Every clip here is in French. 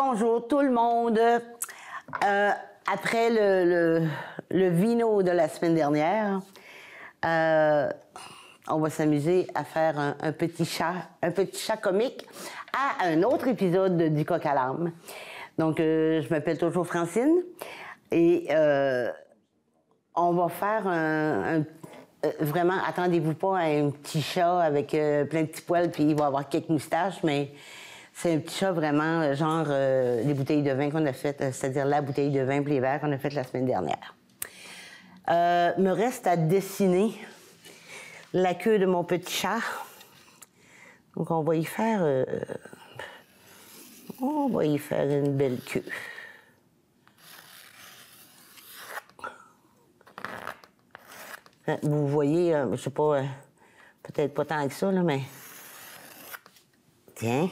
Bonjour tout le monde. Après le vino de la semaine dernière, on va s'amuser à faire un petit chat comique à un autre épisode du Coq à l'âme. Donc, je m'appelle toujours Francine et on va faire vraiment, attendez-vous pas à un petit chat avec plein de petits poils puis il va avoir quelques moustaches, mais c'est un petit chat vraiment genre les bouteilles de vin qu'on a faites, c'est-à-dire la bouteille de vin et les verres qu'on a fait la semaine dernière. Me reste à dessiner la queue de mon petit chat. Donc on va y faire une belle queue. Vous voyez, je sais pas, peut-être pas tant que ça, là, mais... Tiens.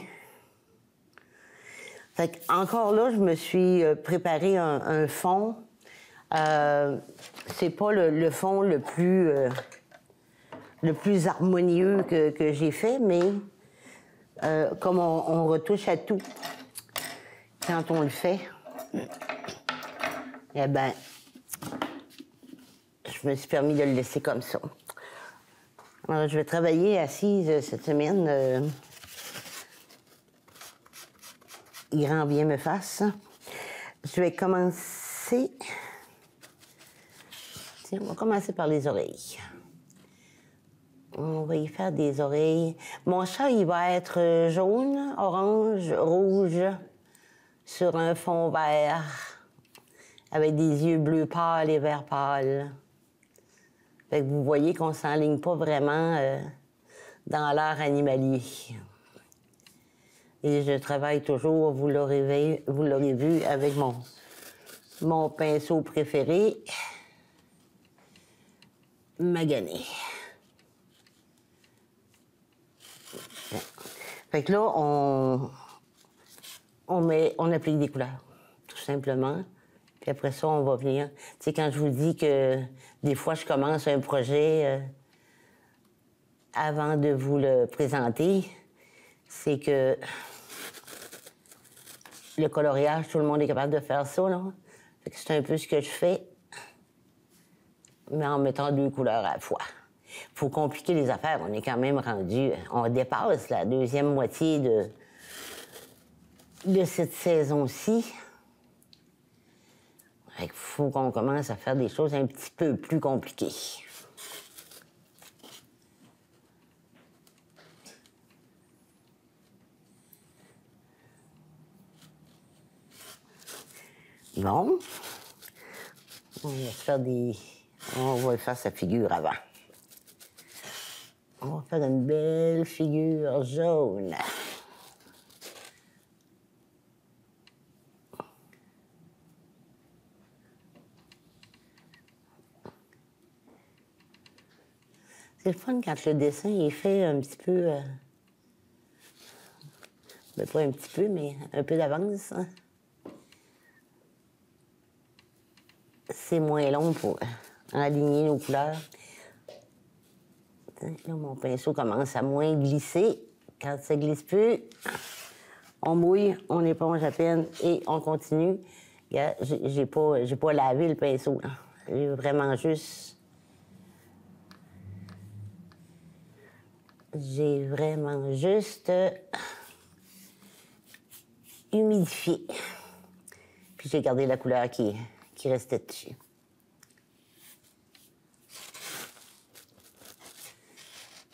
Fait que, encore là, je me suis préparé un fond. C'est pas le fond le plus harmonieux que j'ai fait, mais comme on retouche à tout quand on le fait, eh ben, je me suis permis de le laisser comme ça. Alors, je vais travailler assise cette semaine. Grand bien me fasse. Je vais commencer... Tiens, on va commencer par les oreilles. On va y faire des oreilles. Mon chat, il va être jaune, orange, rouge, sur un fond vert, avec des yeux bleus pâles et verts pâles. Fait que vous voyez qu'on ne s'enligne pas vraiment dans l'art animalier. Et je travaille toujours, vous l'aurez vu, avec mon pinceau préféré, Magané. Fait que là, on applique des couleurs, tout simplement. Puis après ça, on va venir... Tu sais, quand je vous dis que des fois, je commence un projet avant de vous le présenter, c'est que le coloriage, tout le monde est capable de faire ça, là. Fait que c'est un peu ce que je fais, mais en mettant 2 couleurs à la fois. Faut compliquer les affaires, on est quand même rendu... On dépasse la deuxième moitié de cette saison-ci. Fait qu'il faut qu'on commence à faire des choses un petit peu plus compliquées. Bon. On va faire sa figure avant. On va faire une belle figure jaune. C'est le fun quand le dessin est fait un petit peu... Ben pas un petit peu, mais un peu d'avance. Hein? C'est moins long pour aligner nos couleurs. Là, mon pinceau commence à moins glisser. Quand ça glisse plus, on mouille, on éponge à peine et on continue. J'ai pas lavé le pinceau. J'ai vraiment juste... J'ai vraiment juste humidifié. Puis j'ai gardé la couleur qui restait dessus.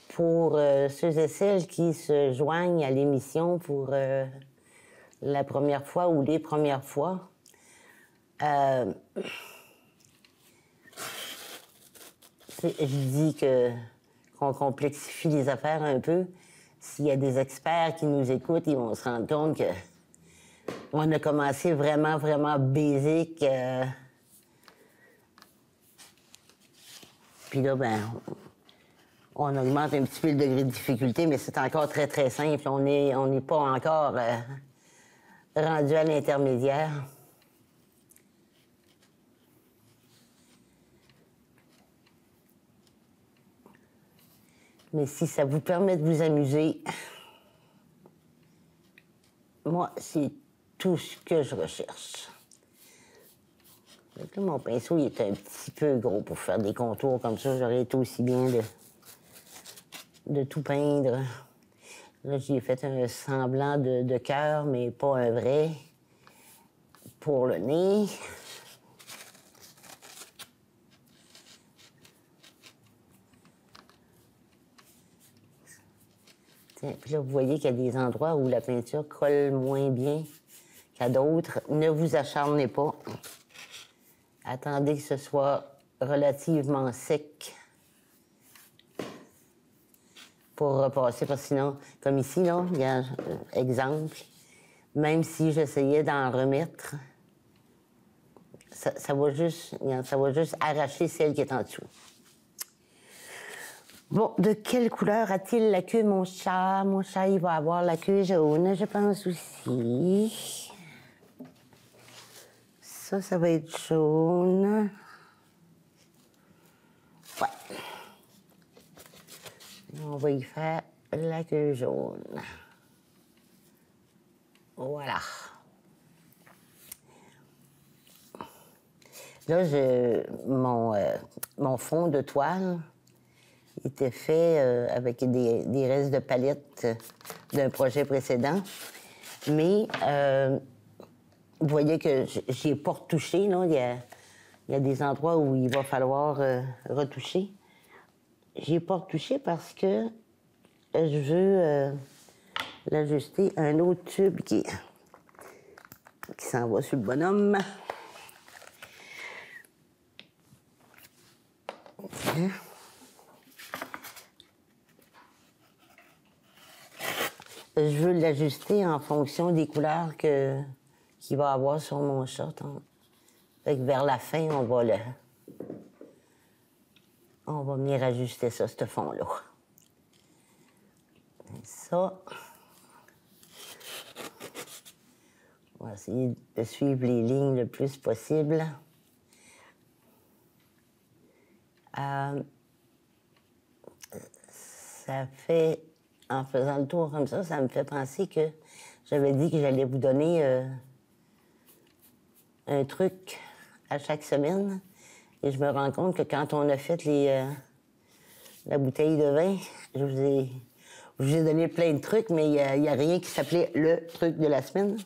Pour ceux et celles qui se joignent à l'émission pour la première fois ou les premières fois, je dis qu'on complexifie les affaires un peu. S'il y a des experts qui nous écoutent, ils vont se rendre compte qu'on a commencé vraiment, vraiment basic. Puis là, ben, on augmente un petit peu le degré de difficulté, mais c'est encore très, très simple. On n'est pas encore rendu à l'intermédiaire. Mais si ça vous permet de vous amuser, moi, c'est tout ce que je recherche. Donc là, mon pinceau, il est un petit peu gros pour faire des contours comme ça. J'aurais été aussi bien de tout peindre. Là, j'ai fait un semblant de cœur, mais pas un vrai. Pour le nez. Tiens, puis là, vous voyez qu'il y a des endroits où la peinture colle moins bien qu'à d'autres. Ne vous acharnez pas. Attendez que ce soit relativement sec pour repasser, parce que sinon, comme ici, là, il y a un exemple, même si j'essayais d'en remettre, ça va juste arracher celle qui est en dessous. Bon, de quelle couleur a-t-il la queue, mon chat? Mon chat, il va avoir la queue jaune, je pense aussi. Ça va être jaune. Ouais. On va y faire la queue jaune. Voilà. Là, mon fond de toile était fait avec des restes de palette d'un projet précédent. Mais vous voyez que j'y ai pas retouché, là. Il y a des endroits où il va falloir retoucher. J'y ai pas retouché parce que je veux l'ajuster à un autre tube qui s'en va sur le bonhomme. Je veux l'ajuster en fonction des couleurs qu'il va avoir sur mon chat. Fait que vers la fin, on va venir ajuster ça, ce fond-là. Ça, on va essayer de suivre les lignes le plus possible. Ça fait, en faisant le tour comme ça me fait penser que j'avais dit que j'allais vous donner un truc à chaque semaine. Et je me rends compte que quand on a fait la bouteille de vin, je vous ai donné plein de trucs, mais il n'y a rien qui s'appelait le truc de la semaine.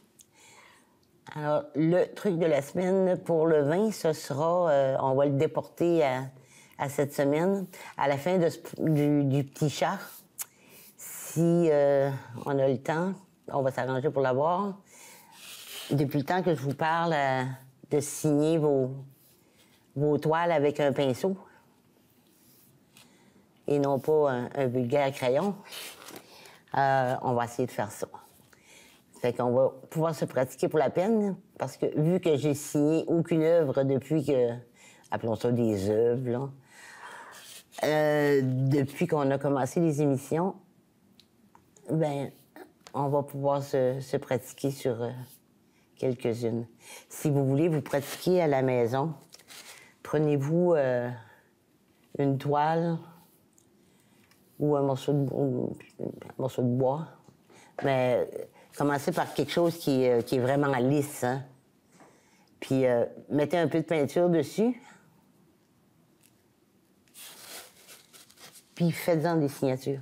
Alors, le truc de la semaine pour le vin, ce sera, on va le déporter à cette semaine, à la fin du petit chat. Si on a le temps, on va s'arranger pour l'avoir. Depuis le temps que je vous parle de signer vos toiles avec un pinceau et non pas un vulgaire crayon, on va essayer de faire ça. Fait qu'on va pouvoir se pratiquer pour la peine, parce que vu que j'ai signé aucune œuvre depuis que, appelons ça des œuvres, là, depuis qu'on a commencé les émissions, ben, on va pouvoir se pratiquer sur quelques-unes. Si vous voulez vous pratiquer à la maison, prenez-vous une toile ou un morceau de bois, mais commencez par quelque chose qui est vraiment lisse, hein? Puis mettez un peu de peinture dessus, puis faites-en des signatures.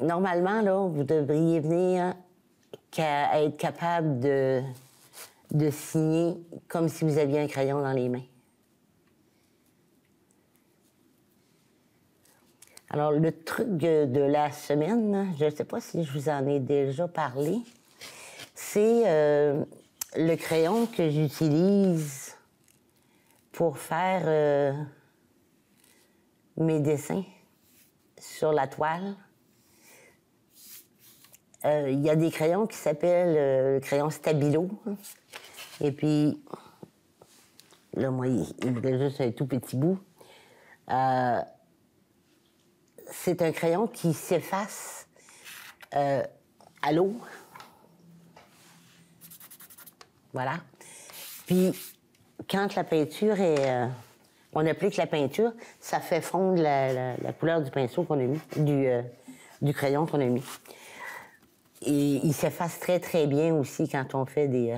Normalement, là, vous devriez venir être capable de signer comme si vous aviez un crayon dans les mains. Alors, le truc de la semaine, je ne sais pas si je vous en ai déjà parlé, c'est le crayon que j'utilise pour faire mes dessins sur la toile. Il y a des crayons qui s'appellent le crayon Stabilo. Et puis, là, moi, il me reste juste un tout petit bout. C'est un crayon qui s'efface à l'eau. Voilà. Puis, quand la peinture est... on applique la peinture, ça fait fondre la couleur du pinceau qu'on a mis, du crayon qu'on a mis. Et il s'efface très, très bien aussi quand on fait des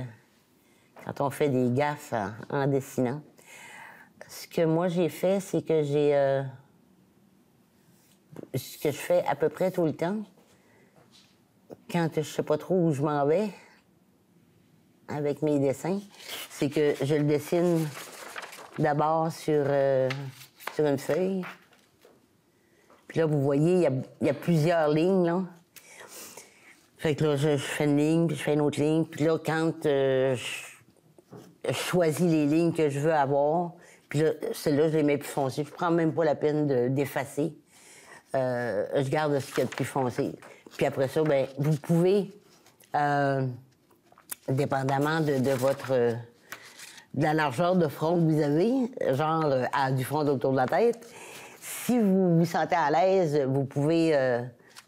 gaffes en dessinant. Ce que moi j'ai fait, c'est que ce que je fais à peu près tout le temps, quand je sais pas trop où je m'en vais avec mes dessins, c'est que je le dessine d'abord sur une feuille. Puis là, vous voyez, il y a plusieurs lignes, là. Fait que là, je fais une ligne, puis je fais une autre ligne. Puis là, quand je choisis les lignes que je veux avoir, puis là, celles-là, je les mets plus foncées. Je prends même pas la peine d'effacer. Je garde ce qu'il y a de plus foncé. Puis après ça, ben, vous pouvez, dépendamment de la largeur de front que vous avez, genre du front autour de la tête, si vous vous sentez à l'aise, vous pouvez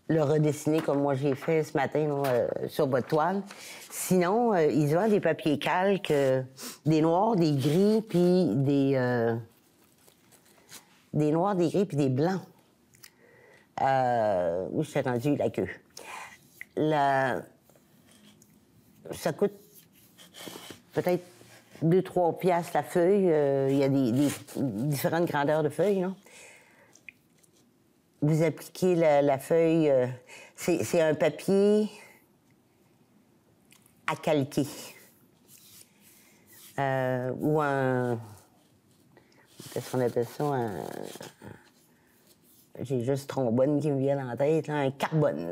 le redessiner comme moi j'ai fait ce matin là, sur votre toile. Sinon, ils ont des papiers calques, des noirs, des gris, puis des noirs, des gris, puis des blancs. Où je suis rendue la queue. Ça coûte peut-être 2-3 piastres la feuille. Il y a des différentes grandeurs de feuilles. Là. Vous appliquez la feuille. C'est un papier à calquer. Ou un... Qu'est-ce qu'on appelle ça? J'ai juste trombone qui me vient en tête, là, un carbone.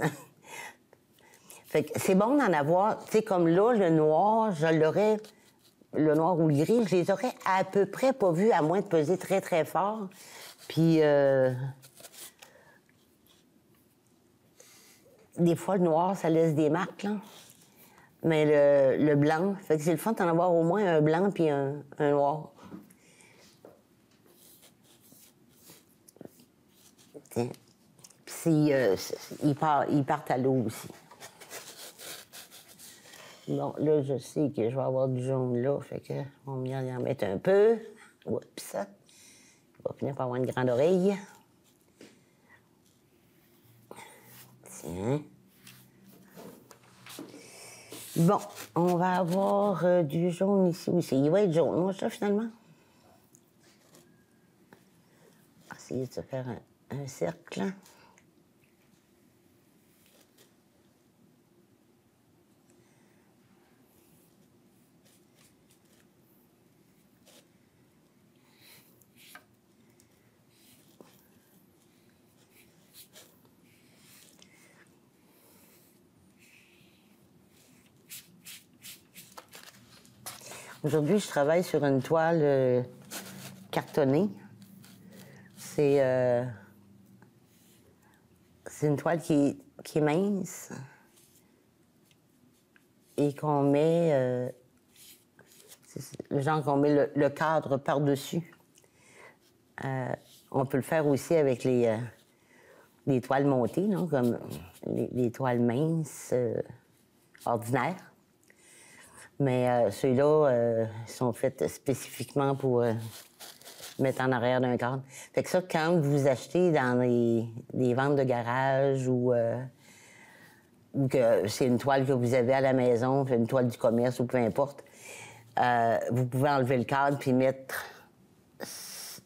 Fait que c'est bon d'en avoir, tu sais, comme là, le noir, le noir ou le gris, je les aurais à peu près pas vus, à moins de peser très, très fort. Puis, des fois, le noir, ça laisse des marques, là. Mais le blanc, fait que c'est le fun d'en avoir au moins un blanc puis un noir. Puis, ils partent à l'eau aussi. Bon, là, je sais que je vais avoir du jaune là, fait que on va y en mettre un peu. Oups, ça. On va finir par avoir une grande oreille. Tiens. Bon, on va avoir du jaune ici aussi. Il va être jaune, moi, ça, finalement. On va essayer de se faire un cercle. Aujourd'hui, je travaille sur une toile cartonnée. C'est une toile qui est mince et qu'on met... c'est le genre qu'on met le cadre par-dessus. On peut le faire aussi avec les toiles montées, non? Comme les toiles minces ordinaires. Mais ceux-là sont faits spécifiquement pour mettre en arrière d'un cadre. Fait que ça, quand vous achetez dans les ventes de garage ou que c'est une toile que vous avez à la maison, une toile du commerce ou peu importe, vous pouvez enlever le cadre puis mettre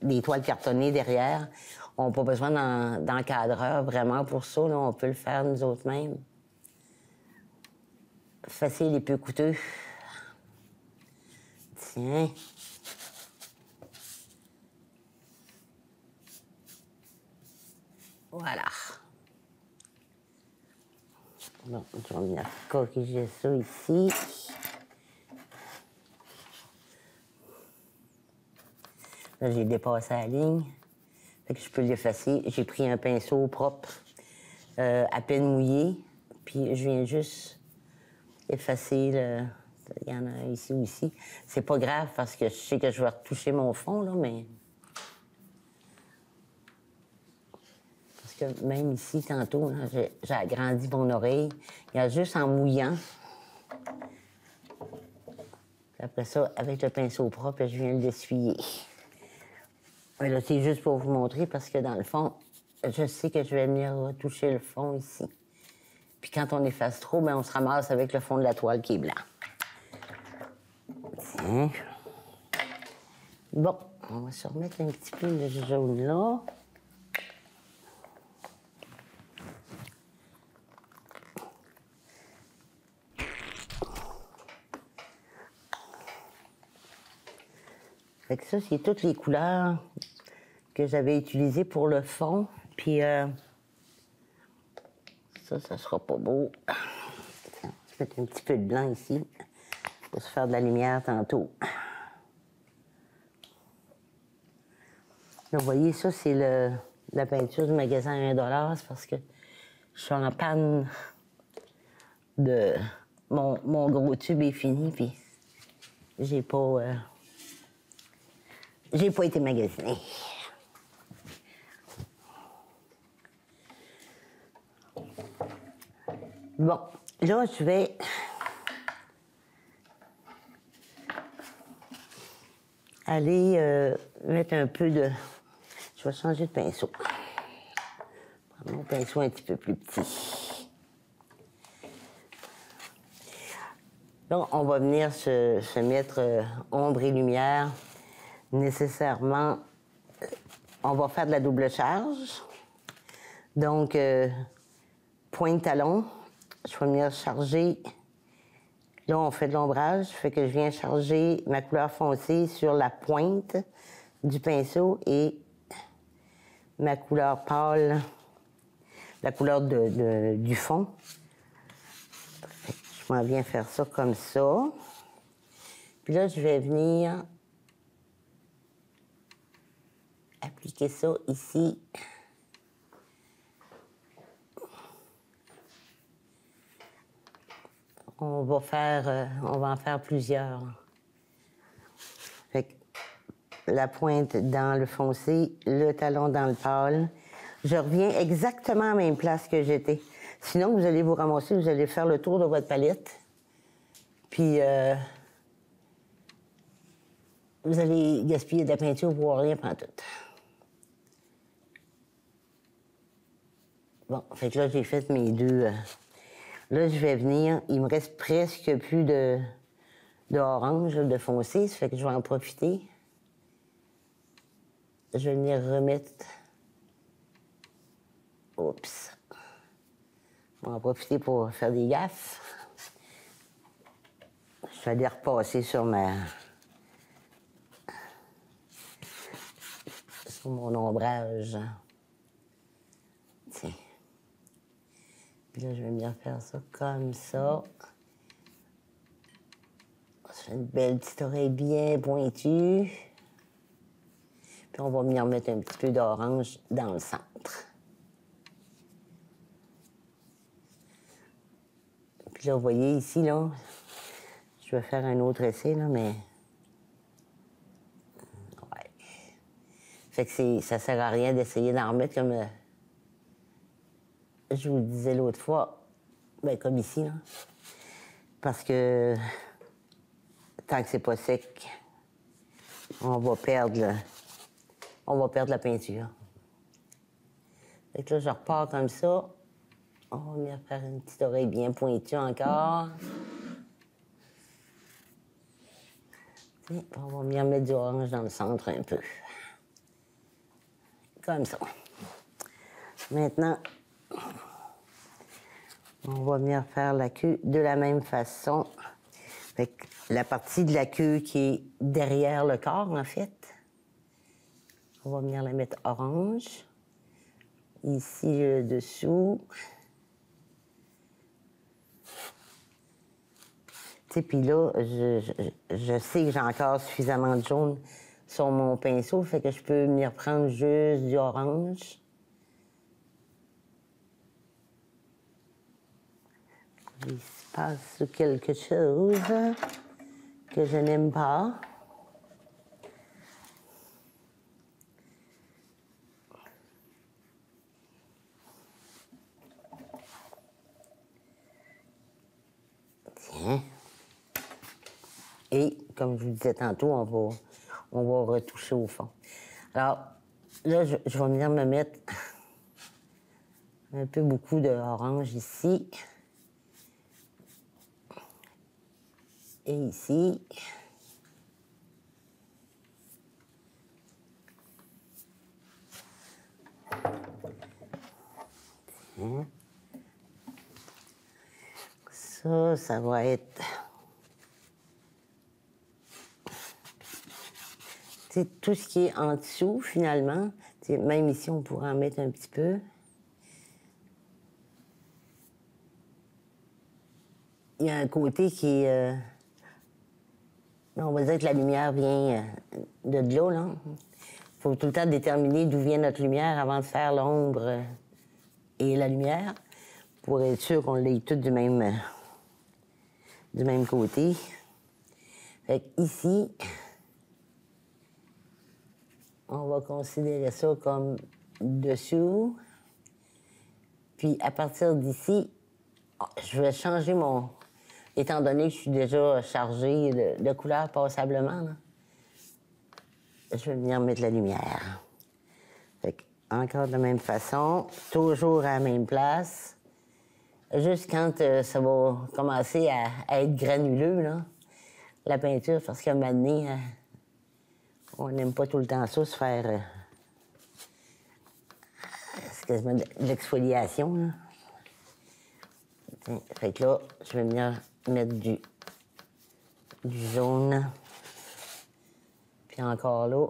des toiles cartonnées derrière. On n'a pas besoin d'encadreur vraiment pour ça. Là, on peut le faire nous autres mêmes. Facile et peu coûteux. Tiens. Voilà. Bon, je vais venir corriger ça ici. Là, j'ai dépassé la ligne. Fait que je peux l'effacer. J'ai pris un pinceau propre, à peine mouillé. Puis je viens juste effacer le... Il y en a un ici ou ici. C'est pas grave parce que je sais que je vais retoucher mon fond, là, mais... Parce que même ici, tantôt, j'ai agrandi mon oreille. Il y a juste en mouillant. Puis après ça, avec le pinceau propre, je viens l'essuyer. Là, c'est juste pour vous montrer parce que dans le fond, je sais que je vais venir retoucher le fond ici. Puis quand on efface trop, ben, on se ramasse avec le fond de la toile qui est blanc. Tiens. Bon, on va se remettre un petit peu de jaune là. Fait que ça, c'est toutes les couleurs que j'avais utilisées pour le fond. Puis ça sera pas beau. Tiens, on va mettre un petit peu de blanc ici pour se faire de la lumière tantôt. Là, vous voyez, ça, c'est la peinture du magasin à 1 $. C'est parce que je suis en panne de... Mon gros tube est fini, puis j'ai pas été magasiné. Bon, là, je vais aller mettre un peu de... Je vais changer de pinceau. Prendre mon pinceau un petit peu plus petit. Là, on va venir se mettre ombre et lumière. Nécessairement, on va faire de la double charge. Donc, point de talon, je vais venir charger. Là, on fait de l'ombrage, fait que je viens charger ma couleur foncée sur la pointe du pinceau et ma couleur pâle, la couleur du fond. Je m'en viens faire ça comme ça. Puis là, je vais venir appliquer ça ici. On va en faire plusieurs. Fait que la pointe dans le foncé, le talon dans le pâle. Je reviens exactement à la même place que j'étais. Sinon, vous allez vous ramasser, vous allez faire le tour de votre palette. Puis, vous allez gaspiller de la peinture pour rien pantoute. Bon, fait que là, j'ai fait mes deux. Là, je vais venir. Il me reste presque plus de orange, de foncé. Ça fait que je vais en profiter. Je vais venir remettre. Oups. Je vais en profiter pour faire des gaffes. Je vais aller repasser sur mon ombrage. Tiens. Puis là, je vais venir faire ça comme ça. Ça fait une belle petite oreille bien pointue. Puis on va venir mettre un petit peu d'orange dans le centre. Puis là, vous voyez ici, là, je vais faire un autre essai, là, mais... Ouais. Fait que ça sert à rien d'essayer d'en remettre comme... je vous le disais l'autre fois, ben comme ici, là. Parce que tant que c'est pas sec, on va perdre la peinture. Fait que là, je repars comme ça. On va venir faire une petite oreille bien pointue encore. Et on va venir mettre du orange dans le centre un peu. Comme ça. Maintenant, on va venir faire la queue de la même façon. Fait que la partie de la queue qui est derrière le corps, en fait, on va venir la mettre orange. Ici, le dessous. Puis là, je sais que j'ai encore suffisamment de jaune sur mon pinceau, fait que je peux venir prendre juste du orange. Il se passe quelque chose que je n'aime pas. Tiens. Et, comme je vous disais tantôt, on va retoucher au fond. Alors, là, je vais venir me mettre un peu beaucoup d'orange ici. Et ici. Ça va être... C'est tout ce qui est en dessous, finalement. T'sais, même ici, on pourrait en mettre un petit peu. Il y a un côté qui est... on va dire que la lumière vient de là, là. Il faut tout le temps déterminer d'où vient notre lumière avant de faire l'ombre et la lumière, pour être sûr qu'on l'ait toutes du même côté. Fait qu'ici, on va considérer ça comme dessous. Puis à partir d'ici, je vais changer mon... Étant donné que je suis déjà chargée de couleurs passablement, là, je vais venir mettre la lumière. Fait que, encore de la même façon, toujours à la même place. Juste quand ça va commencer à être granuleux, là, la peinture, parce qu'à un moment donné, on n'aime pas tout le temps ça, se faire c'est quasiment de l'exfoliation, là. Fait que là, je vais venir mettre du jaune. Puis encore là.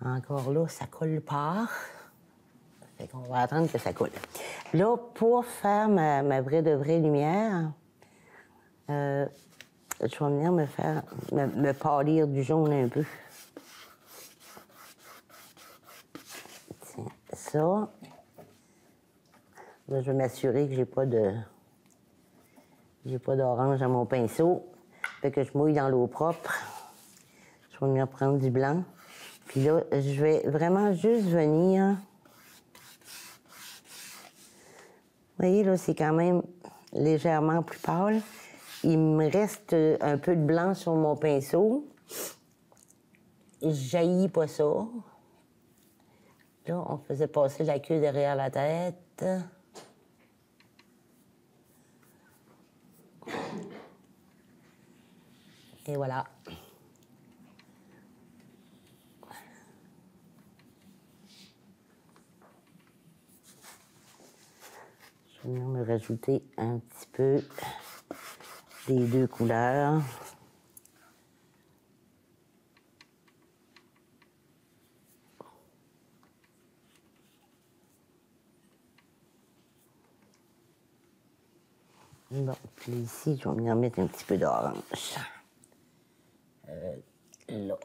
Encore là, ça colle pas. Fait qu'on va attendre que ça coule. Là, pour faire ma vraie de vraie lumière, je vais venir me pâlir du jaune un peu. Tiens, ça. Là, je vais m'assurer que j'ai pas d'orange à mon pinceau. Fait que je mouille dans l'eau propre. Je vais venir prendre du blanc. Puis là, je vais vraiment juste venir... Vous voyez, là, c'est quand même légèrement plus pâle. Il me reste un peu de blanc sur mon pinceau. Je jaillis pas ça. Là, on faisait passer la queue derrière la tête. Et voilà. Je vais venir me rajouter un petit peu des deux couleurs. Bon, puis ici, je vais venir mettre un petit peu d'orange. Là.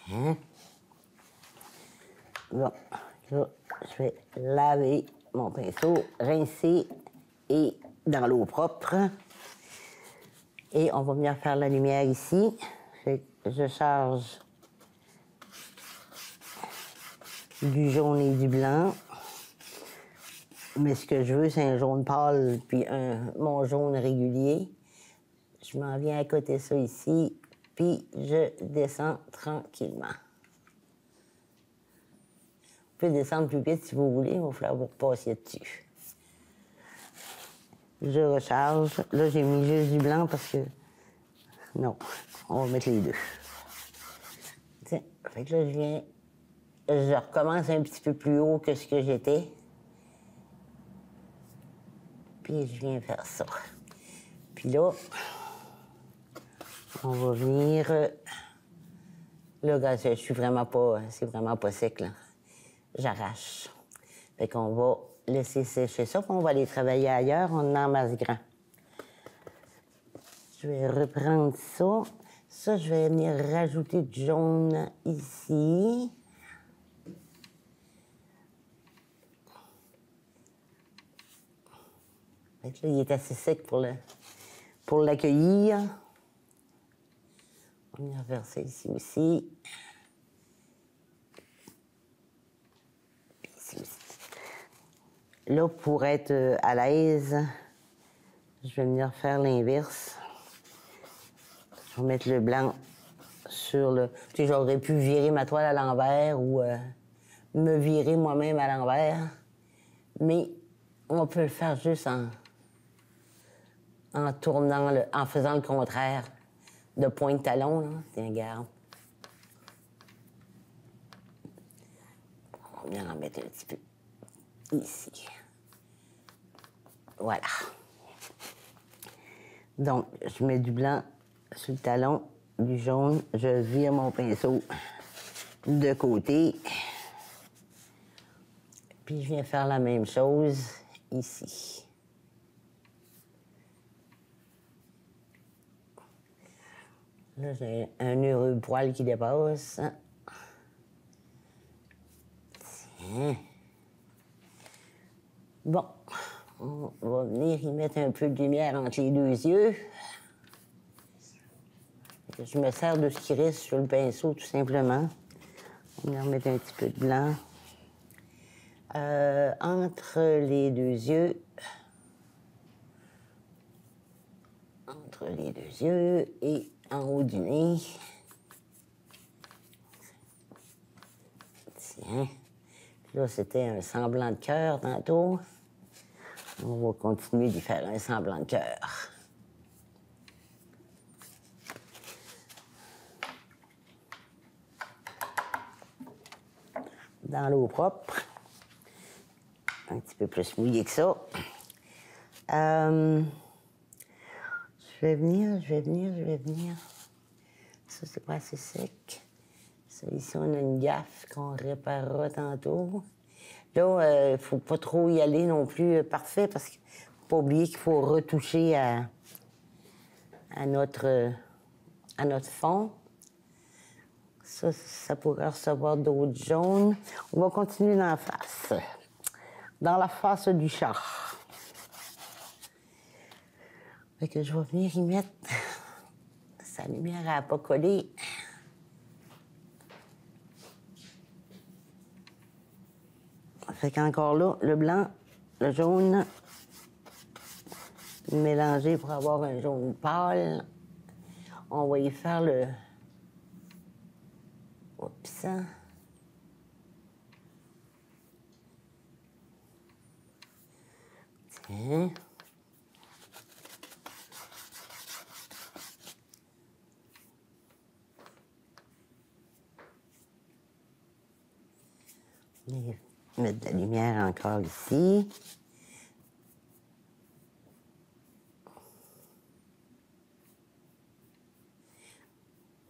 Tiens. Bon, là, je vais laver mon pinceau, rincer et dans l'eau propre. Et on va venir faire la lumière ici. Je charge du jaune et du blanc. Mais ce que je veux, c'est un jaune pâle, puis mon jaune régulier. Je m'en viens à côté ça ici, puis je descends tranquillement. Vous pouvez descendre plus vite si vous voulez, il va falloir vous repassiez dessus. Je recharge. Là, j'ai mis juste du blanc parce que... Non, on va mettre les deux. Tiens, fait que là, je recommence un petit peu plus haut que ce que j'étais. Puis je viens faire ça. Puis là, on va venir... Là, gars, je suis vraiment pas... C'est vraiment pas sec, là. J'arrache. Fait qu'on va laisser sécher ça, puis on va aller travailler ailleurs, on en masse grand. Je vais reprendre ça. Ça, je vais venir rajouter du jaune ici. Fait que là, il est assez sec pour l'accueillir. On va verser ici aussi. Puis ici aussi. Là, pour être à l'aise, je vais venir faire l'inverse. Je vais mettre le blanc sur le... Tu sais, j'aurais pu virer ma toile à l'envers ou me virer moi-même à l'envers. Mais on peut le faire juste en tournant, en faisant le contraire de point de talon, là. Tiens, regarde. On va bien en mettre un petit peu ici. Voilà. Donc, je mets du blanc sur le talon, du jaune. Je vire mon pinceau de côté. Puis, je viens faire la même chose ici. Là, j'ai un heureux poil qui dépasse. Tiens. Bon, on va venir y mettre un peu de lumière entre les deux yeux. Je me sers de ce qui reste sur le pinceau, tout simplement. On va remettre un petit peu de blanc. Entre les deux yeux. Entre les deux yeux et en haut du nez. Tiens. Là, c'était un semblant de cœur tantôt. On va continuer d'y faire un semblant de cœur. Dans l'eau propre. Un petit peu plus mouillé que ça. Je vais venir. Ça, c'est pas assez sec. Ça, ici, on a une gaffe qu'on réparera tantôt. Là, il ne faut pas trop y aller non plus parfait parce qu'il ne faut pas oublier qu'il faut retoucher à notre fond. Ça pourrait recevoir d'autres jaunes. On va continuer dans la face. Dans la face du chat. Fait que je vais venir y mettre sa lumière à pas coller. Fait qu'encore là, le blanc, le jaune, mélangé pour avoir un jaune pâle. On va y faire le... Oups! Tiens. Mettre de la lumière encore ici.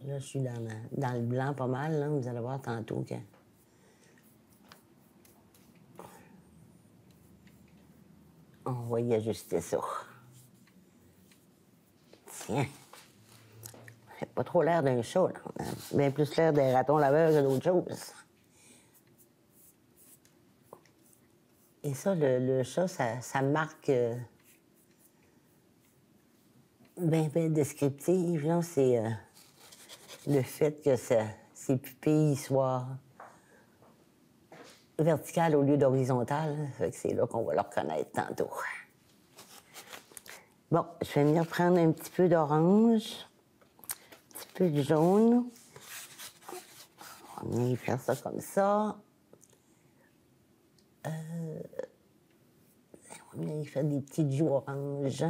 Là, je suis dans le blanc pas mal, là. Vous allez voir tantôt que... On va y ajuster ça. Tiens. Ça fait pas trop l'air d'un chat, là. On a bien plus l'air d'un raton laveur que d'autres choses. Et ça, le chat, ça marque bien descriptif, là. C'est le fait que ses pupilles soient verticales au lieu d'horizontales. Fait que c'est là qu'on va le reconnaître tantôt. Bon, je vais venir prendre un petit peu d'orange, un petit peu de jaune. On va venir faire ça comme ça. On va venir faire des petites joues oranges.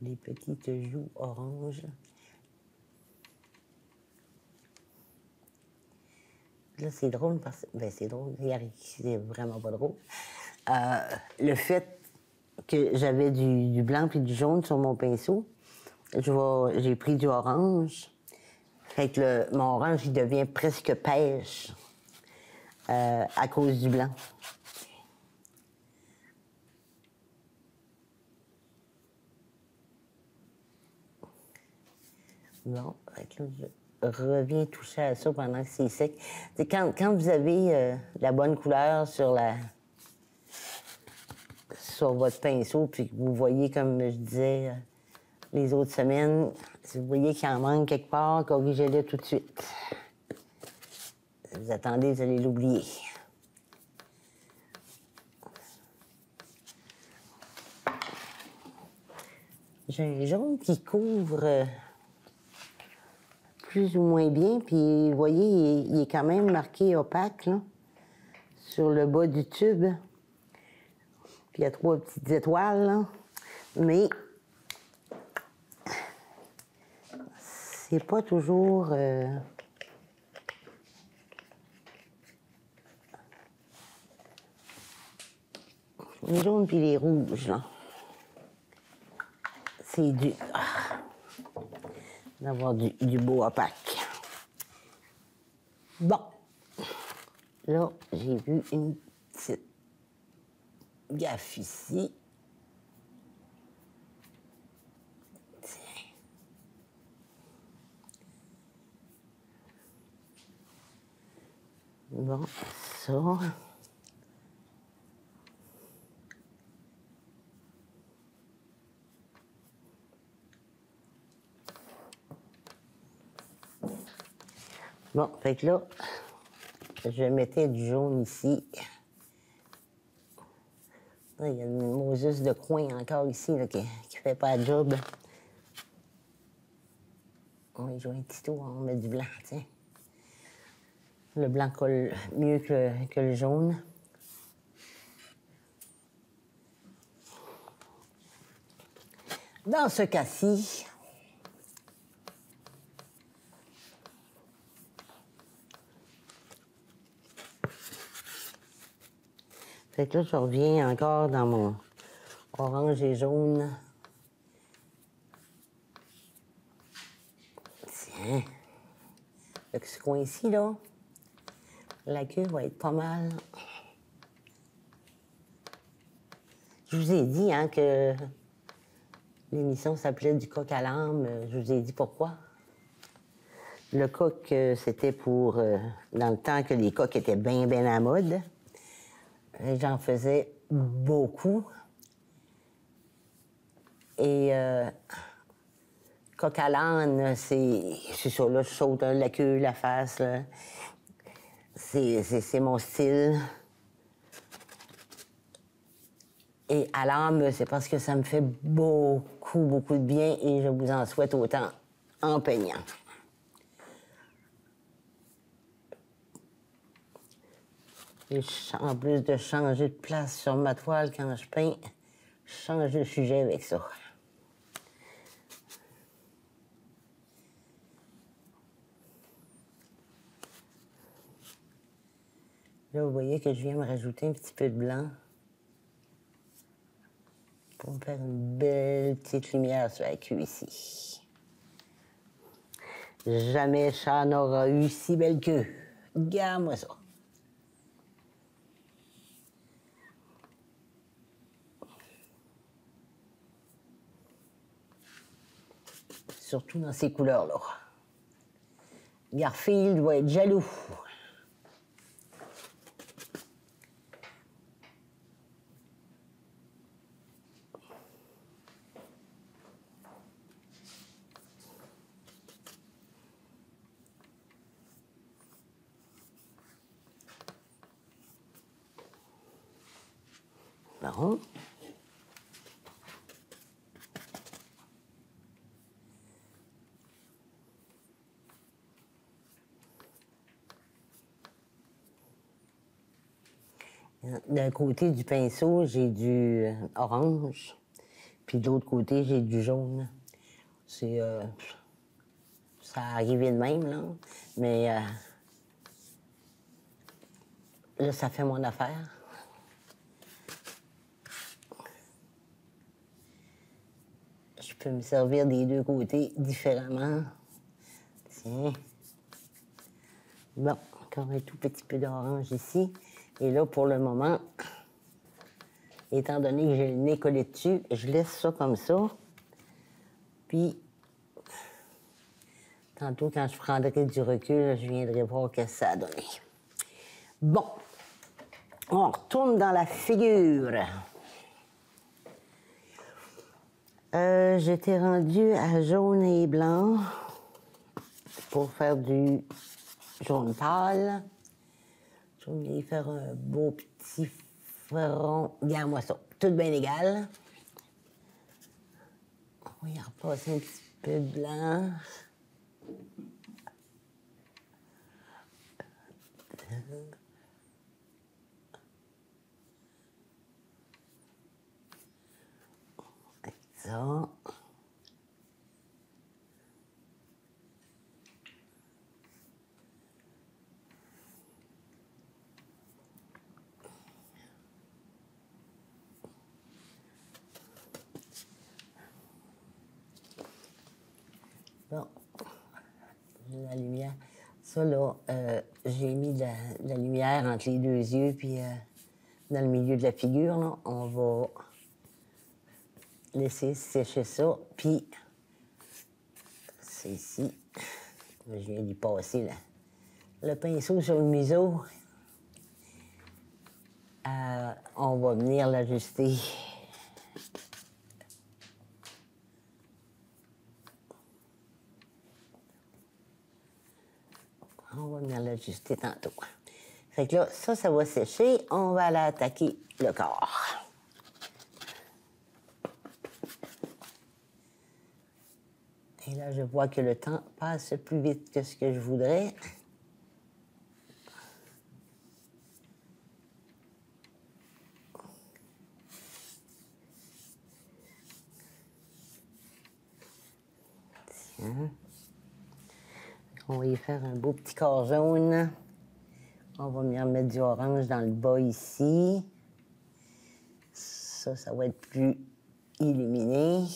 Des petites joues oranges. Là, c'est drôle parce que... Ben, c'est drôle. C'est vraiment pas drôle. Le fait que j'avais du blanc puis du jaune sur mon pinceau, j'ai pris du orange. Fait que mon orange, il devient presque pêche à cause du blanc. Bon, fait que là, je reviens toucher à ça pendant que c'est sec. C'est quand vous avez la bonne couleur sur votre pinceau, puis que vous voyez, comme je disais les autres semaines, si vous voyez qu'il en manque quelque part, corrigez-le tout de suite. Si vous attendez, vous allez l'oublier. J'ai un jaune qui couvre plus ou moins bien, puis vous voyez, il est quand même marqué opaque, là, sur le bas du tube. Puis il y a 3 petites étoiles, là. Mais c'est pas toujours... les jaunes puis les rouges, là. C'est dur d'avoir du beau opaque. Bon. Là, j'ai vu une petite gaffe ici. Tiens. Bon, ça... Bon, fait que là, je mettais du jaune ici. Là, il y a une Moses de coin encore ici là, qui fait pas la job. On va y jouer un petit tour, on met du blanc, tiens. Le blanc colle mieux que le jaune. Dans ce cas-ci, fait que là, je reviens encore dans mon orange et jaune. Tiens. Fait que ce coin-ci, là, la queue va être pas mal. Je vous ai dit hein, que l'émission s'appelait du coq à l'âme. Je vous ai dit pourquoi. Le coq, c'était pour, dans le temps que les coqs étaient bien à la mode. J'en faisais beaucoup. Et coq à l'âne, c'est ça, là, je saute hein, la queue, la face. C'est mon style. Et à l'âme, c'est parce que ça me fait beaucoup, beaucoup de bien et je vous en souhaite autant en peignant. Et en plus de changer de place sur ma toile quand je peins, je change de sujet avec ça. Là, vous voyez que je viens me rajouter un petit peu de blanc pour me faire une belle petite lumière sur la queue ici. Jamais chat n'aura eu si belle queue. Regarde-moi ça. Surtout dans ces couleurs-là. Garfield va être jaloux. Bon. D'un côté du pinceau, j'ai du orange, puis de l'autre côté, j'ai du jaune. C'est... ça arrivait de même, là. Mais là, ça fait mon affaire. Je peux me servir des deux côtés différemment. Tiens. Bon, encore un tout petit peu d'orange ici. Et là, pour le moment, étant donné que j'ai le nez collé dessus, je laisse ça comme ça. Puis, tantôt, quand je prendrai du recul, je viendrai voir ce que ça a donné. Bon, on retourne dans la figure. J'étais rendue à jaune et blanc pour faire du jaune pâle. Je vais faire un beau petit front. Regarde-moi ça, tout bien égal. On va y repasser un petit peu de blanc. Ça. Bon, la lumière. Ça, là, j'ai mis de la lumière entre les deux yeux, puis dans le milieu de la figure, là, on va laisser sécher ça, puis c'est ici. Je viens d'y passer là. Le pinceau sur le museau. On va venir l'ajuster. On va venir l'ajuster tantôt. Fait que là, ça va sécher. On va aller attaquer le corps. Et là, je vois que le temps passe plus vite que ce que je voudrais. Tiens. On va y faire un beau petit corps jaune. On va venir mettre du orange dans le bas ici. Ça va être plus illuminé.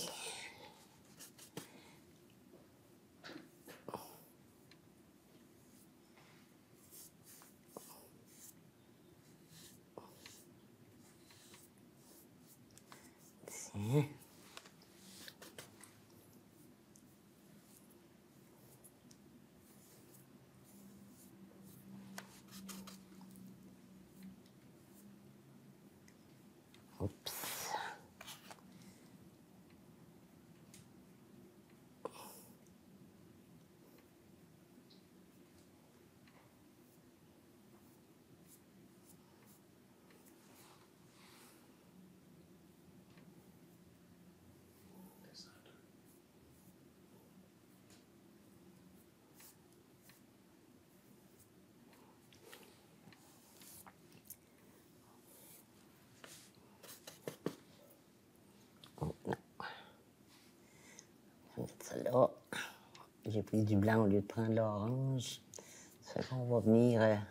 Tiens. Oups. Oh, non. Je vais mettre ça là. J'ai pris du blanc au lieu de prendre l'orange. Ça fait qu'on va venir...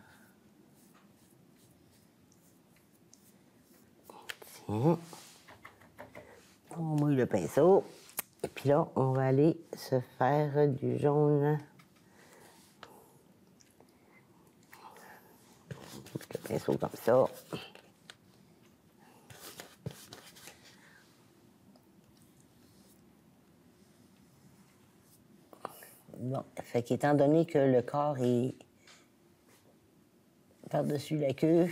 Tiens. On mouille le pinceau. Et puis là, on va aller se faire du jaune. Le pinceau comme ça. Bon, fait qu'étant donné que le corps est par-dessus la queue,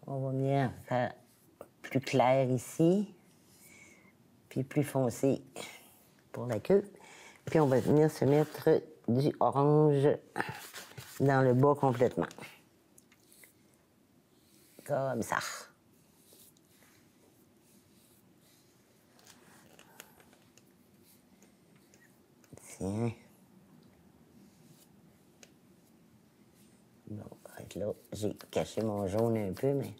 on va venir faire plus clair ici, puis plus foncé pour la queue. Puis on va venir se mettre du orange dans le bas complètement. Comme ça. Tiens. Bon, là, j'ai caché mon jaune un peu, mais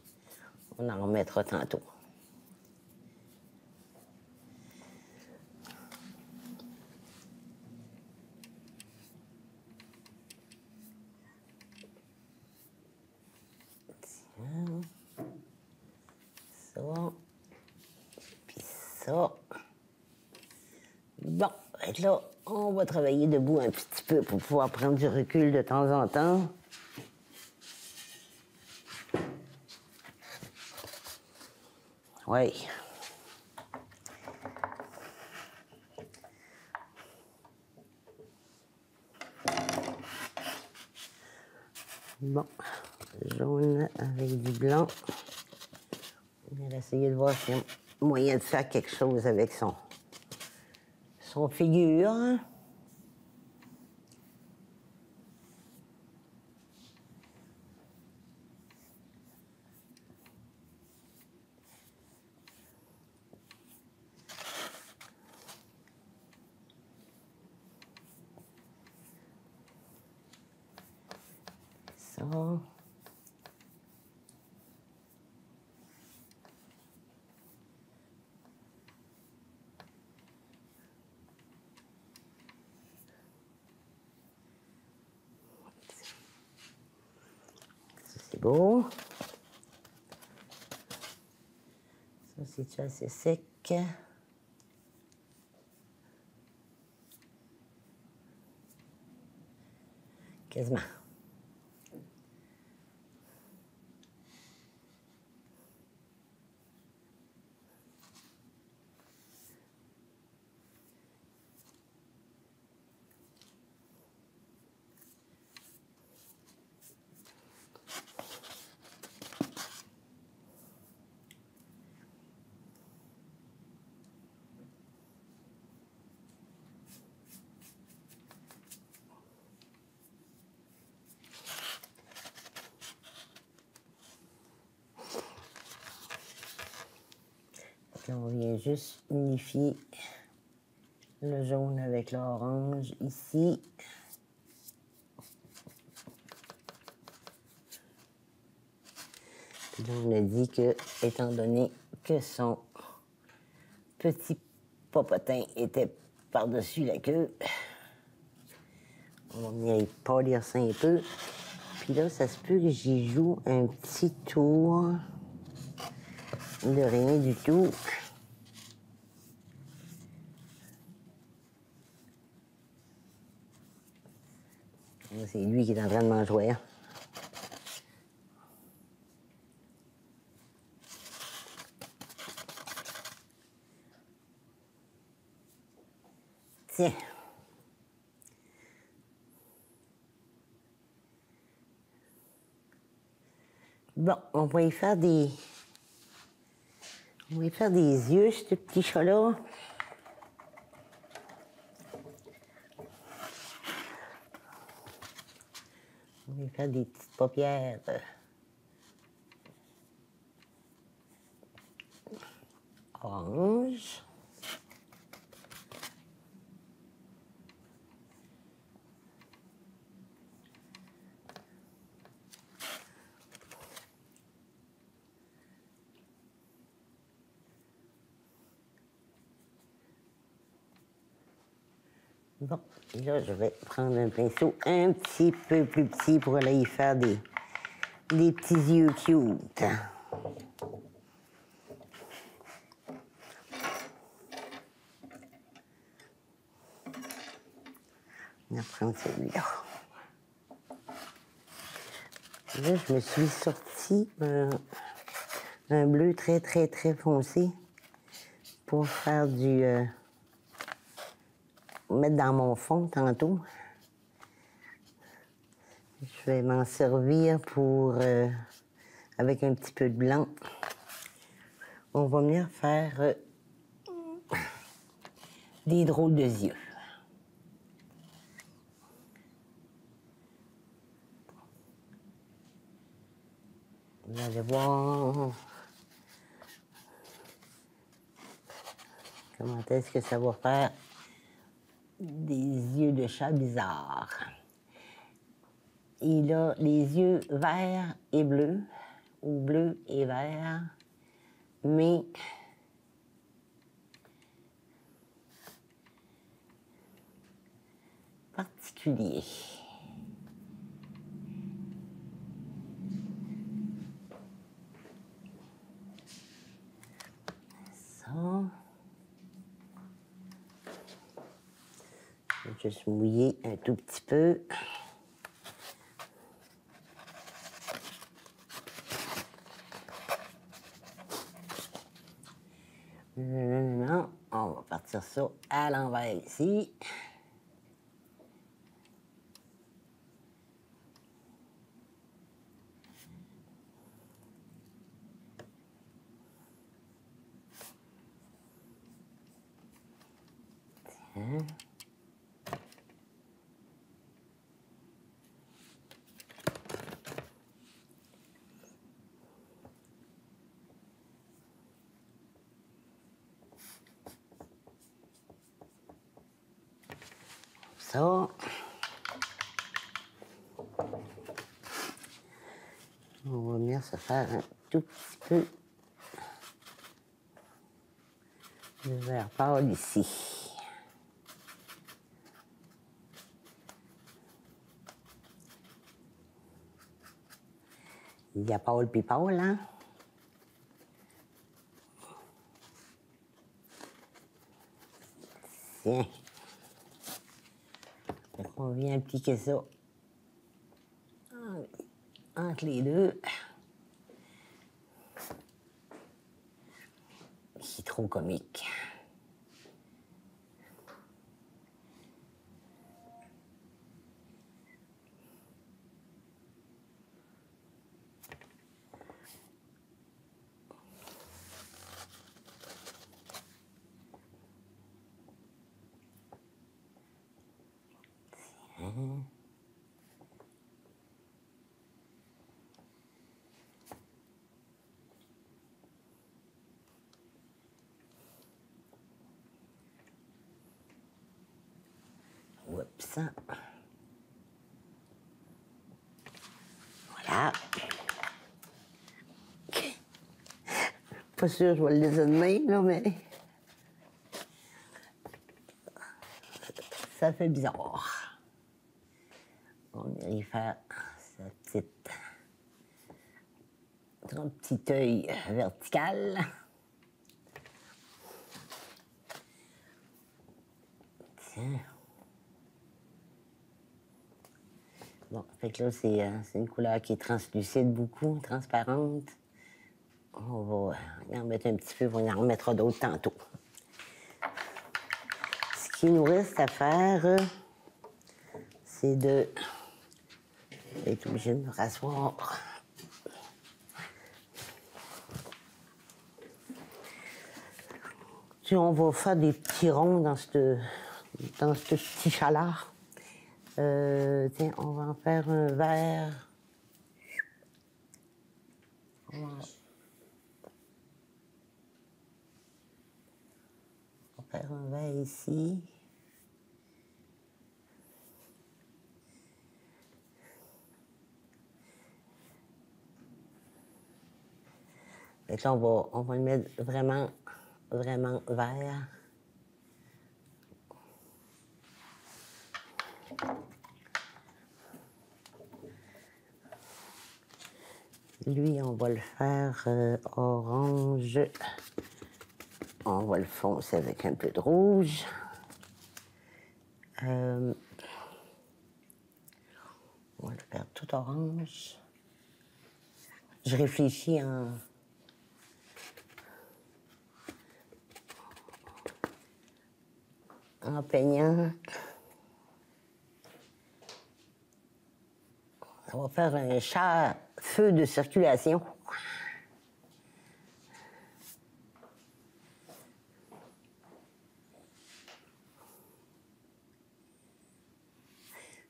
on en remettra tantôt. Tiens. Ça. Puis ça. Bon, là, on va travailler debout un petit peu pour pouvoir prendre du recul de temps en temps. Oui. Bon, jaune avec du blanc. On va essayer de voir s'il y a moyen de faire quelque chose avec son figure. C'est beau. Ça, c'est assez sec. Quasiment. Là, on vient juste unifier le jaune avec l'orange ici. Puis là, on a dit que, étant donné que son petit popotin était par-dessus la queue, on va venir polir ça un peu. Puis là, ça se peut que j'y joue un petit tour de rien du tout. C'est lui qui est en train de m'en jouer. Tiens. Bon, on va y faire des... On va y faire des yeux, ce petit chat-là. On va y faire des petites paupières. Orange. Bon, là, je vais prendre un pinceau un petit peu plus petit pour aller y faire des petits yeux cute. On va prendre celui-là. Là, je me suis sorti un bleu très, très, très foncé pour faire du... mettre dans mon fond tantôt. Je vais m'en servir pour... avec un petit peu de blanc. On va venir faire des drôles de yeux. Vous allez voir comment est-ce que ça va faire des yeux de chat bizarres. Il a les yeux verts et bleus, ou bleus et verts, mais particuliers. Ça. Je vais juste mouiller un tout petit peu. Non, on va partir ça à l'envers ici. Tiens. Ça. se faire un tout petit peu de vert pâle ici. Il y a pâle puis pâle, hein? Tiens. On vient appliquer ça entre les deux. C'est trop comique. Oups. Voilà. Pas sûr que je vais le laisser de même, là, mais... Ça fait bizarre. On va y faire son petit œil vertical. Tiens. Bon, fait que là, c'est une couleur qui est translucide beaucoup, transparente. On va y en mettre un petit peu, on en remettra d'autres tantôt. Ce qui nous reste à faire, c'est de... être obligé de me rasseoir. Puis on va faire des petits ronds dans ce petit chat-là. Tiens, on va en faire un vert. On va faire un vert ici. Et là, on va le mettre vraiment vert. Lui, on va le faire orange. On va le foncer avec un peu de rouge. On va le faire tout orange. Je réfléchis en peignant. On va faire un chat feu de circulation.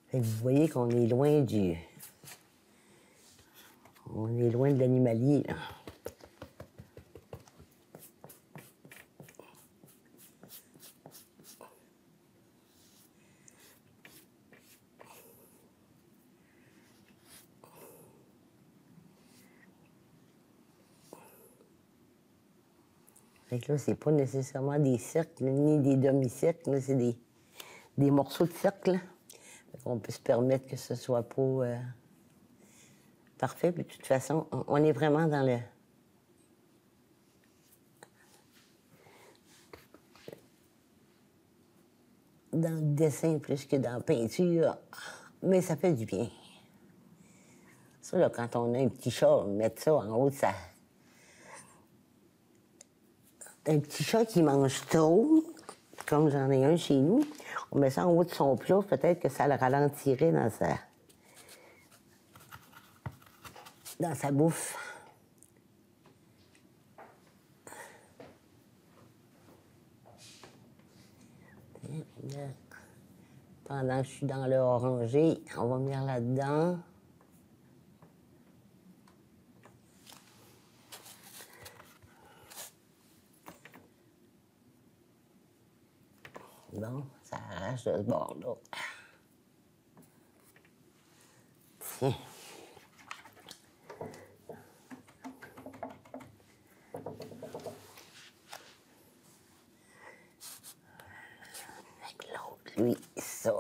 Fait que vous voyez qu'on est loin du... On est loin de l'animalier, là. Fait que là, c'est pas nécessairement des cercles ni des demi-cercles, c'est des morceaux de cercle. Fait qu'on peut se permettre que ce soit pas parfait. Puis de toute façon, on est vraiment dans le dessin plus que dans la peinture. Mais ça fait du bien. Ça, là, quand on a un petit chat, mettre ça en haut de ça. Un petit chat qui mange trop, comme j'en ai un chez nous, on met ça en haut de son plat, peut-être que ça le ralentirait dans sa bouffe. Pendant que je suis dans le orangé, on va venir là-dedans. Bon, ça arrache de ce bord-là. Tiens. lui, ça.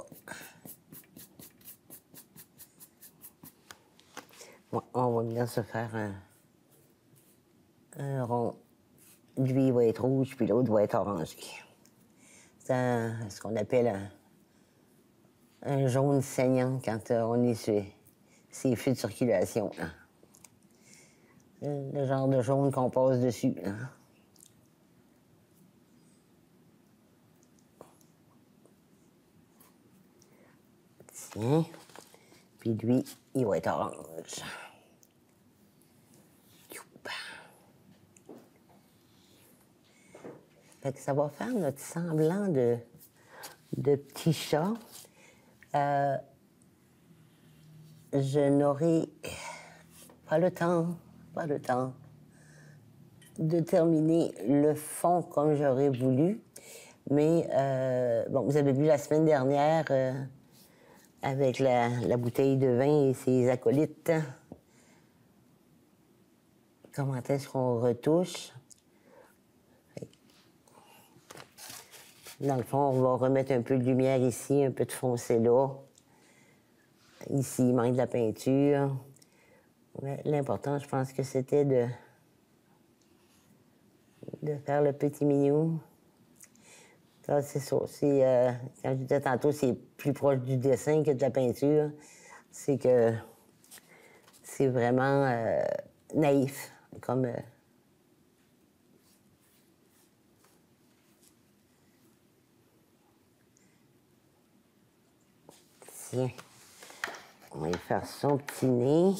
Bon, on va bien se faire un rond. Lui, il va être rouge, puis l'autre va être orangé. C'est ce qu'on appelle un jaune saignant quand on est sur ces feux de circulation. Là. Le genre de jaune qu'on passe dessus. Là. Tiens. Puis lui, il va être orange. Fait que ça va faire notre semblant de petit chat. Je n'aurai pas le temps de terminer le fond comme j'aurais voulu. Mais, bon, vous avez vu la semaine dernière, avec la bouteille de vin et ses acolytes, comment est-ce qu'on retouche. Dans le fond, on va remettre un peu de lumière ici, un peu de foncé là. Ici, il manque de la peinture. L'important, je pense que c'était de faire le petit mignon. Ça, c'est ça. Quand je disais tantôt, c'est plus proche du dessin que de la peinture. C'est que c'est vraiment naïf, comme... Tiens, on va lui faire son petit nez.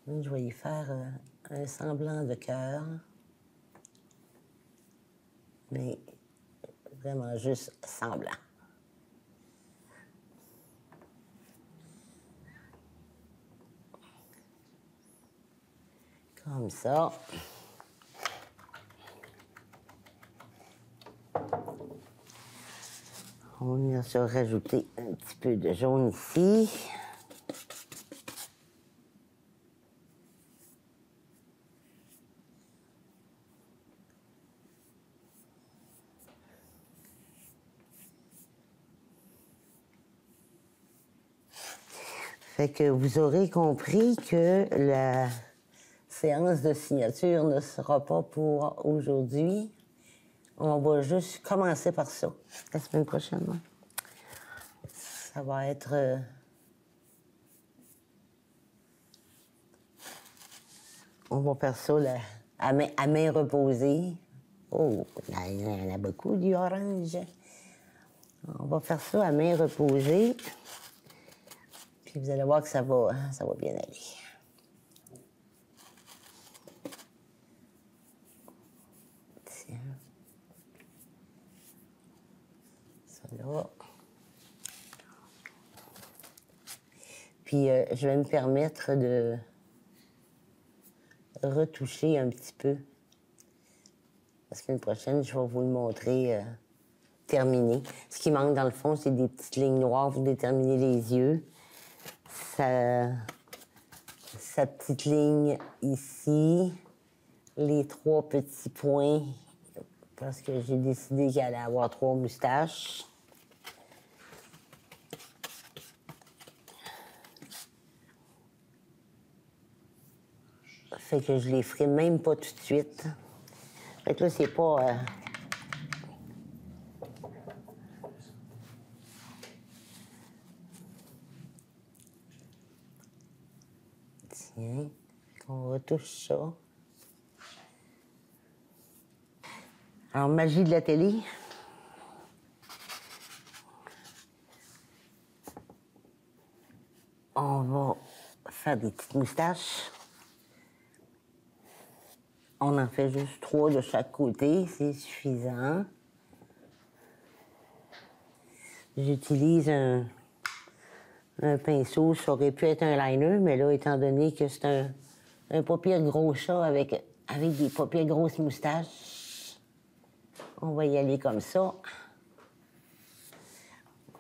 Je vais y faire un semblant de cœur. Mais vraiment juste semblant. Comme ça. On va venir se rajouter un petit peu de jaune ici. Fait que vous aurez compris que la séance de signature ne sera pas pour aujourd'hui. On va juste commencer par ça, la semaine prochaine. Ouais. Ça va être... on va faire ça là, à main reposée. Oh, il y en a beaucoup du orange. On va faire ça à main reposée. Puis vous allez voir que ça va bien aller. Tiens. Ça là. Puis je vais me permettre de retoucher un petit peu. La semaine prochaine, je vais vous le montrer terminé. Ce qui manque dans le fond, c'est des petites lignes noires pour déterminer les yeux. Sa petite ligne ici, les 3 petits points, parce que j'ai décidé qu'il allait avoir 3 moustaches. Fait que je les ferai même pas tout de suite. Fait que là, c'est pas... Tiens, on retouche ça. Alors, magie de la télé. On va faire des petites moustaches. On en fait juste 3 de chaque côté, c'est suffisant. J'utilise un pinceau, ça aurait pu être un liner, mais là, étant donné que c'est un pas pire gros chat avec des pas pire grosses moustaches, on va y aller comme ça.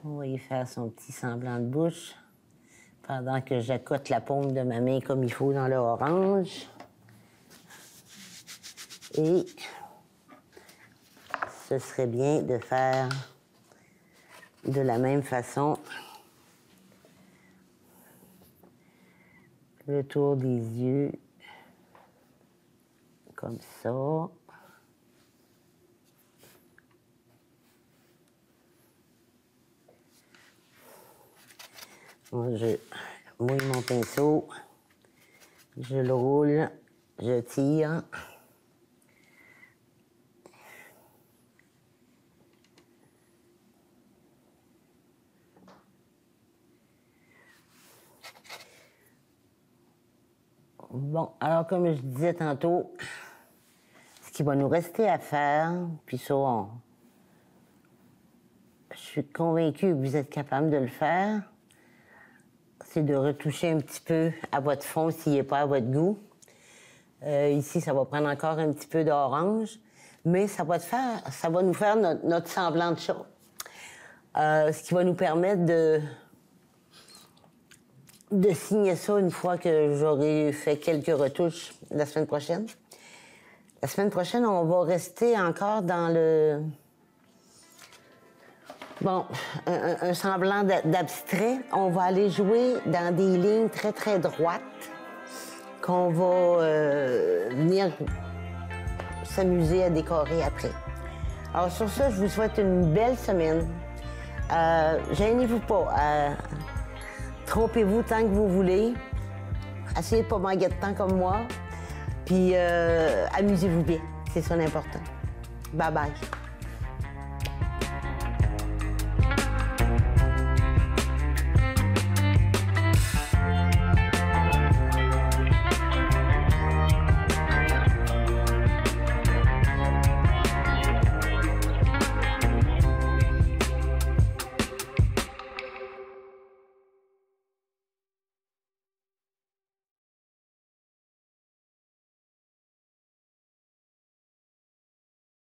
On va y faire son petit semblant de bouche pendant que j'accote la paume de ma main comme il faut dans le orange. Et ce serait bien de faire de la même façon le tour des yeux, comme ça. Moi, je mouille mon pinceau, je le roule, je tire. Bon, alors comme je disais tantôt, ce qui va nous rester à faire, puis ça, je suis convaincue que vous êtes capable de le faire, c'est de retoucher un petit peu à votre fond s'il n'est pas à votre goût. Ici, ça va prendre encore un petit peu d'orange, mais ça va nous faire notre semblant de chat. Ce qui va nous permettre de signer ça une fois que j'aurai fait quelques retouches la semaine prochaine. La semaine prochaine, on va rester encore dans le... Bon, un semblant d'abstrait. On va aller jouer dans des lignes très, très droites qu'on va venir s'amuser à décorer après. Alors sur ça, je vous souhaite une belle semaine. Gênez-vous pas. Trompez-vous tant que vous voulez. Essayez de pas manquer de temps comme moi. Puis amusez-vous bien. C'est ça l'important. Bye bye.